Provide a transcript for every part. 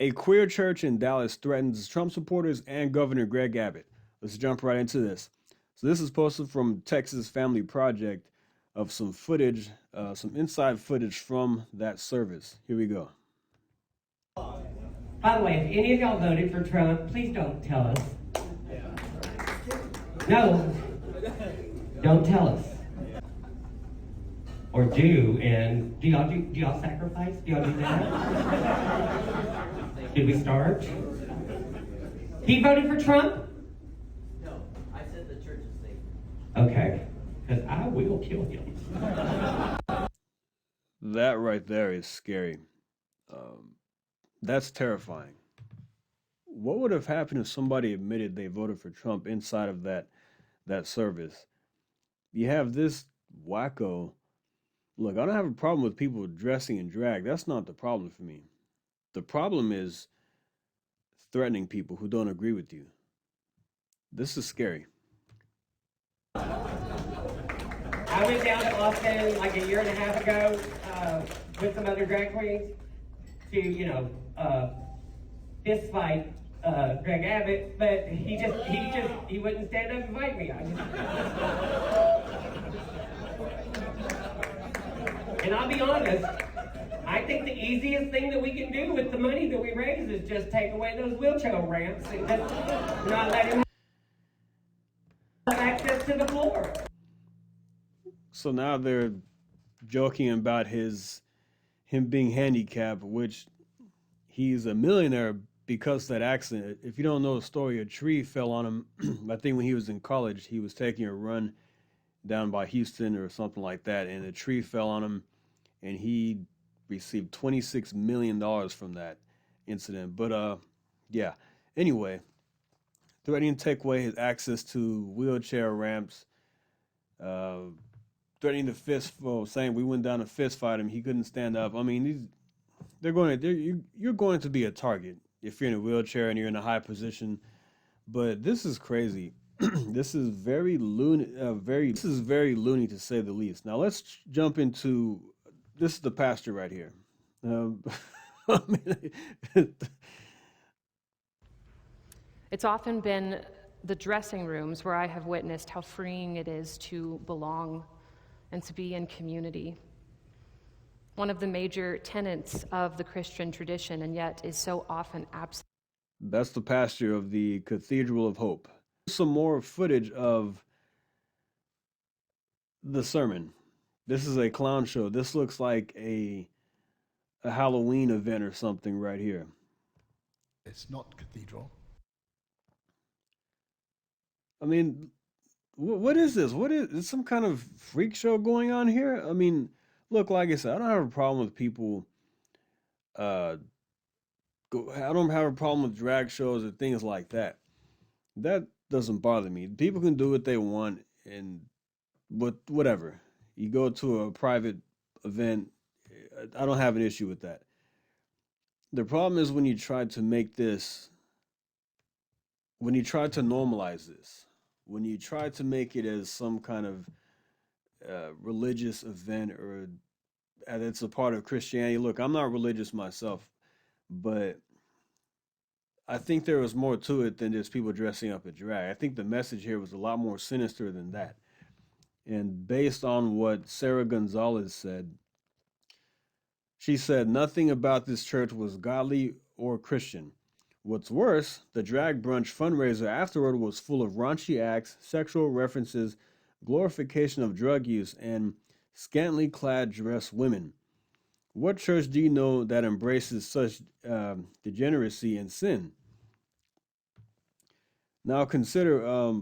A queer church in Dallas threatens Trump supporters and Governor Greg Abbott. Let's jump right into this. So this is posted from Texas Family Project of some footage, some inside footage from that service. Here we go. By the way, if any of y'all voted for Trump, please don't tell us. No, don't tell us. Or do, and do y'all sacrifice? Do y'all do that? Did we start? He voted for Trump? No, I said the church is safe. Okay, because I will kill him. That right there is scary. That's terrifying. What would have happened if somebody admitted they voted for Trump inside of that service? You have this wacko. Look, I don't have a problem with people dressing in drag. That's not the problem for me. The problem is threatening people who don't agree with you. This is scary. I went down to Austin like a year and a half ago with some other drag queens to, fist fight Greg Abbott, but he wouldn't stand up and fight me. And I'll be honest, I think the easiest thing that we can do with the money that we raise is just take away those wheelchair ramps and just not let him have access to the floor. So now they're joking about him being handicapped, which he's a millionaire because of that accident. If you don't know the story, a tree fell on him. I think when he was in college, he was taking a run down by Houston or something like that, and a tree fell on him, and he received $26 million from that incident. But yeah. Anyway, threatening to take away his access to wheelchair ramps, uh, threatening to saying we went down to fist fight him. He couldn't stand up. I mean, you're going to be a target if you're in a wheelchair and you're in a high position. But this is crazy. This is very loony. This is very loony to say the least. Now let's jump into this. Is the pastor right here. Um, I mean, It's often been the dressing rooms where I have witnessed how freeing it is to belong and to be in community. One of the major tenets of the Christian tradition, and yet is so often absent. that's the pastor of the Cathedral of Hope. Some more footage of the sermon. This is a clown show. This looks like a Halloween event or something right here. It's not cathedral. I mean, what is this? What is some kind of freak show going on here? I mean, look, like I said, I don't have a problem with people. Uh, I don't have a problem with drag shows or things like that. That doesn't bother me. People can do what they want, and whatever. You go to a private event, I don't have an issue with that. The problem is when you try to make this, when you try to normalize this, when you try to make it as some kind of religious event or and it's a part of Christianity. Look, I'm not religious myself, but I think there was more to it than just people dressing up in drag. I think the message here was a lot more sinister than that. And based on what Sarah Gonzalez said, she said nothing about this church was godly or Christian. What's worse, the drag brunch fundraiser afterward was full of raunchy acts, sexual references, glorification of drug use, and scantily clad dressed women. What church do you know that embraces such degeneracy and sin? Now consider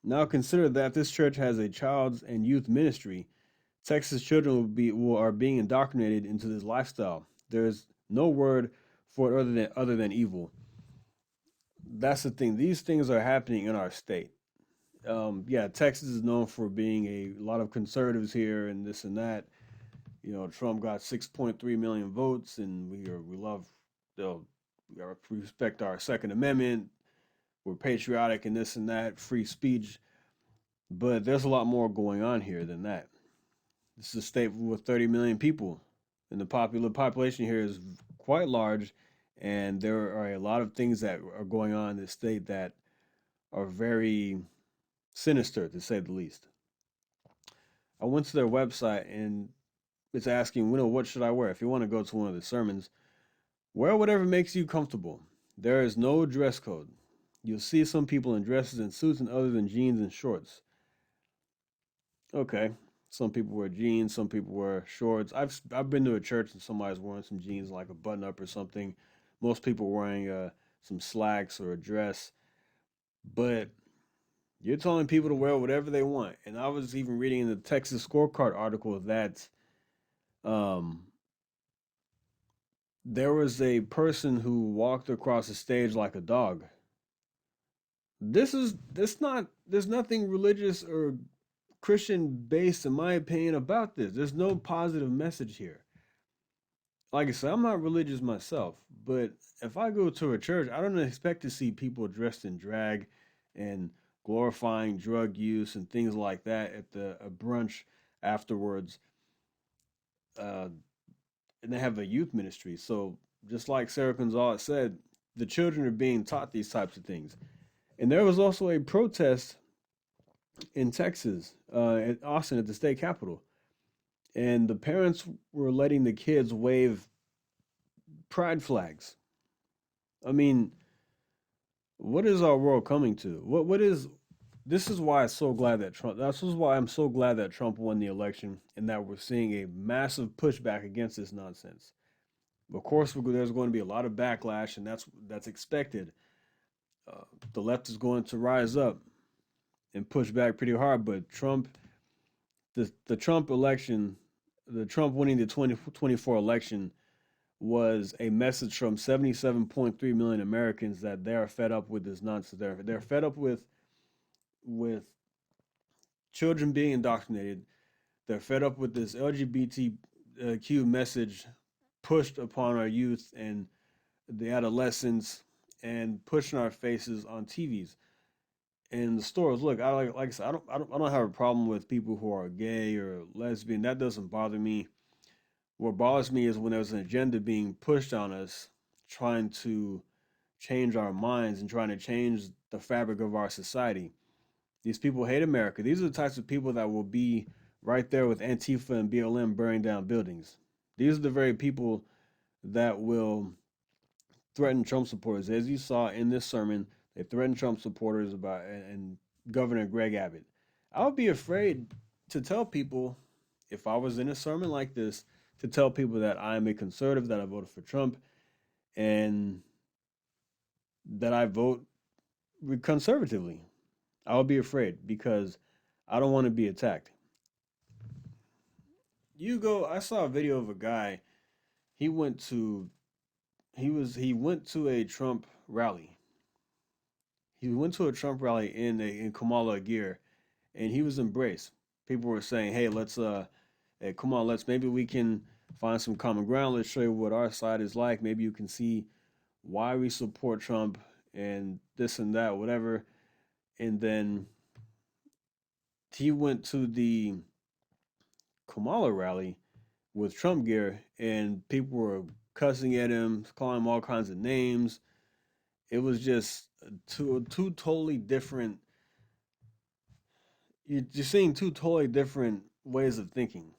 now consider that this church has a child's and youth ministry. Texas children are being indoctrinated into this lifestyle. There is no word for it other than evil. That's the thing. These things are happening in our state. Yeah, Texas is known for being a lot of conservatives here and this and that. You know, Trump got 6.3 million votes, and we love, you know, we respect our Second Amendment. We're patriotic and this and that, free speech. But there's a lot more going on here than that. This is a state with 30 million people. and the population here is quite large, and there are a lot of things that are going on in this state that are very sinister, to say the least. I went to their website, and it's asking, what should I wear? If you want to go to one of the sermons, wear whatever makes you comfortable. There is no dress code. You'll see some people in dresses and suits and others in jeans and shorts. Okay, some people wear jeans, some people wear shorts. I've been to a church and somebody's wearing some jeans, like a button up or something. Most people wearing some slacks or a dress. But you're telling people to wear whatever they want. And I was even reading in the Texas Scorecard article that um, there was a person who walked across the stage like a dog. There's nothing religious or Christian based, in my opinion, about this. There's no positive message here. Like I said, I'm not religious myself, but if I go to a church, I don't expect to see people dressed in drag and glorifying drug use and things like that at the a brunch afterwards. Uh, and they have a youth ministry. So just like Sarah Gonzalez said, the children are being taught these types of things. And there was also a protest in Texas, at Austin, at the state capitol, and the parents were letting the kids wave pride flags. I mean, what is our world coming to? What is This is why I'm so glad that Trump. This is why I'm so glad that Trump won the election, and that we're seeing a massive pushback against this nonsense. Of course, there's going to be a lot of backlash, and that's expected. The left is going to rise up and push back pretty hard, but the Trump election, the Trump winning the 2024 election was a message from 77.3 million Americans that they are fed up with this nonsense. They're fed up with children being indoctrinated. They're fed up with this LGBTQ message pushed upon our youth and the adolescents and pushing our faces on TVs and the stores. Look, like I said, I don't have a problem with people who are gay or lesbian. That doesn't bother me. What bothers me is when there's an agenda being pushed on us, trying to change our minds and trying to change the fabric of our society. These people hate America. These are the types of people that will be right there with Antifa and BLM burning down buildings. These are the very people that will threaten Trump supporters. As you saw in this sermon, they threatened Trump supporters and Governor Greg Abbott. I would be afraid to tell people, if I was in a sermon like this, to tell people that I'm a conservative, that I voted for Trump, and that I vote conservatively. I would be afraid because I don't want to be attacked. I saw a video of a guy. He went to a Trump rally. He went to a Trump rally in Kamala gear, and he was embraced. People were saying, "Hey, hey, come on, maybe we can find some common ground. Let's show you what our side is like. Maybe you can see why we support Trump and this and that, whatever." And then he went to the Kamala rally with Trump gear, and people were cussing at him, calling him all kinds of names. It was just two totally different. You're seeing two totally different ways of thinking.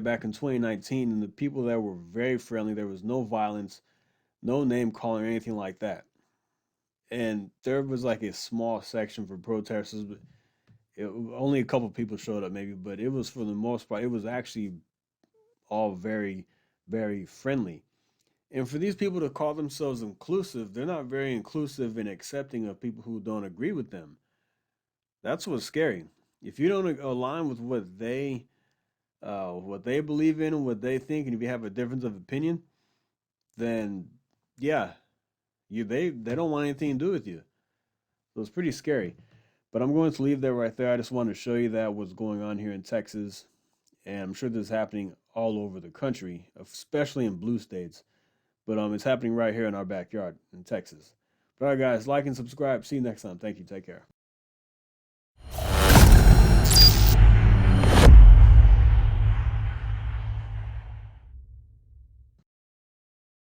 Back in 2019, and the people there were very friendly. There was no violence, no name calling or anything like that. And there was like a small section for protesters, but only a couple people showed up maybe, but it was, for the most part, it was actually all very, very friendly. And for these people to call themselves inclusive, they're not very inclusive and accepting of people who don't agree with them. That's what's scary. If you don't align with what they believe in and what they think, and if you have a difference of opinion, then yeah, they don't want anything to do with you. So it's pretty scary. But I'm going to leave that right there. I just wanted to show you that what's going on here in Texas, and I'm sure this is happening all over the country, especially in blue states. But it's happening right here in our backyard in Texas. But all right, guys, like and subscribe. See you next time. Thank you. Take care.